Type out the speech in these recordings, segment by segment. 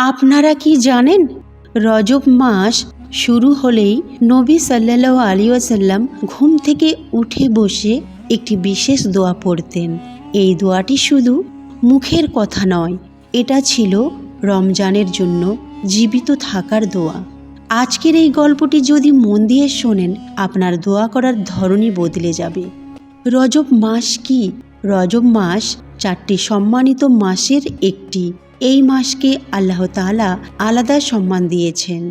আপনারা কি জানেন, রজব মাস শুরু হলেই নবী সাল্লাল্লাহু আলাইহি ওয়াসাল্লাম ঘুম থেকে উঠে বসে একটি বিশেষ দোয়া পড়তেন। এই দোয়াটি শুধু মুখের কথা নয়, এটা ছিল রমজানের জন্য জীবিত থাকার দোয়া। আজকের এই গল্পটি যদি মন দিয়ে শোনেন, আপনার দোয়া করার ধরনই বদলে যাবে। রজব মাস কি? রজব মাস 4টি সম্মানিত মাসের একটি। এই মাসকে আল্লাহ তাআলা আলাদা সম্মান দিয়েছেন।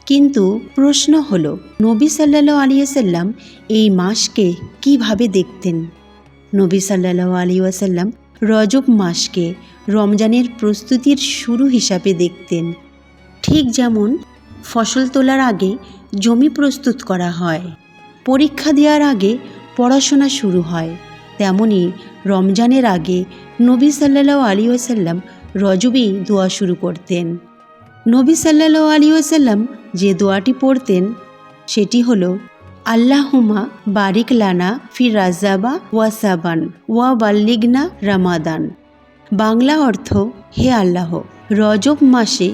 কিন্তু প্রশ্ন হলো, নবী সাল্লাল্লাহু আলাইহি ওয়াসাল্লাম এই মাসকে কিভাবে দেখতেন? নবী সাল্লাল্লাহু আলাইহি ওয়াসাল্লাম রজব মাসকে রমজানের প্রস্তুতির শুরু হিসাবে দেখতেন। ঠিক যেমন ফসল তোলার আগে জমি প্রস্তুত করা হয়, পরীক্ষা দেওয়ার আগে পড়াশোনা শুরু হয়, তেমনি রমজানের আগে নবী সাল্লাল্লাহু আলাইহি ওয়াসাল্লাম রজবেই দোয়া শুরু করতেন। নবী সাল্লাল্লাহু আলাইহি ওয়াসাল্লাম যে দোয়াটি পড়তেন সেটি হলো, আল্লাহুম্মা বারিক লানা ফি রাজাবা ওয়া সাবান ওয়া বাল্লিগনা রামাদান। বাংলা অর্থ, হে আল্লাহ, রজব মাসে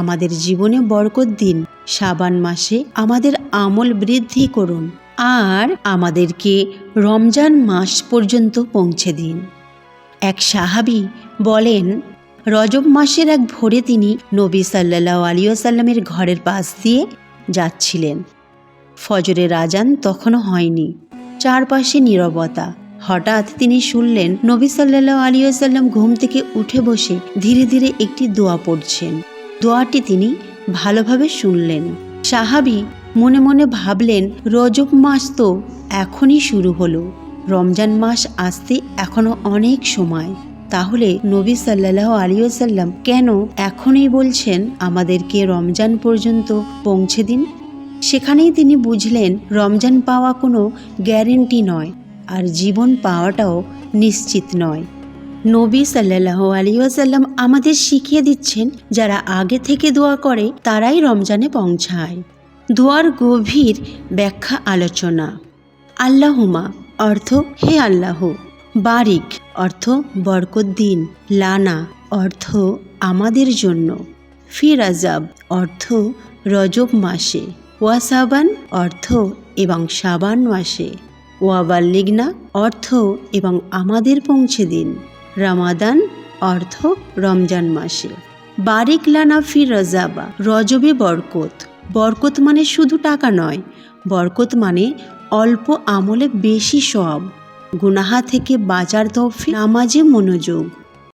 আমাদের জীবনে বরকত দিন, শাবান মাসে আমাদের আমল বৃদ্ধি করুন, আর আমাদেরকে রমজান মাস পর্যন্ত পৌঁছে দিন। এক সাহাবী বলেন, রজব মাসের এক ভোরে তিনি নবী সাল্লাল্লাহু আলাইহি ওয়াসাল্লামের ঘরের পাশ দিয়ে যাচ্ছিলেন। ফজরের আজান তখনও হয়নি, চারপাশে নীরবতা। হঠাৎ তিনি শুনলেন নবী সাল্লাল্লাহু আলাইহি ওয়াসাল্লাম ঘুম থেকে উঠে বসে ধীরে ধীরে একটি দোয়া পড়ছেন। দোয়াটি তিনি ভালোভাবে শুনলেন। সাহাবী মনে মনে ভাবলেন, রজব মাস তো এখনই শুরু হলো, রমজান মাস আসতে এখনো অনেক সময়। তাহলে নবী সাল্লাল্লাহু আলাইহি ওয়াসাল্লাম কেন এখনই বলছেন আমাদেরকে রমজান পর্যন্ত পৌঁছে দিন? সেখানেই তিনি বুঝলেন, রমজান পাওয়া কোনো গ্যারেন্টি নয়, আর জীবন পাওয়াটাও নিশ্চিত নয়। নবী সাল্লাল্লাহু আলাইহি ওয়াসাল্লাম আমাদের শিখিয়ে দিচ্ছেন, যারা আগে থেকে দোয়া করে তারাই রমজানে পৌঁছায়। দোয়ার গভীর ব্যাখ্যা আলোচনা। আল্লাহুমা অর্থ, হে আল্লাহ। বারিক অর্থ বরকত দিন। লানা অর্থ আমাদের জন্য। ফি রাজাব অর্থ রজব মাসে। ওয়া সাবান অর্থ এবং শাবান মাসে। ওয়া বাল্লিগনা অর্থ এবং আমাদের পৌঁছে দিন। রামাদান অর্থ রমজান মাসে। বারিক লানা ফি রাজাবা, রজবে বরকত। বরকত মানে শুধু টাকা নয়, বরকত মানে অল্প আমলে বেশি সওয়াব, গুনাহা থেকে বাঁচার তৌফিক, নামাজে মনোযোগ,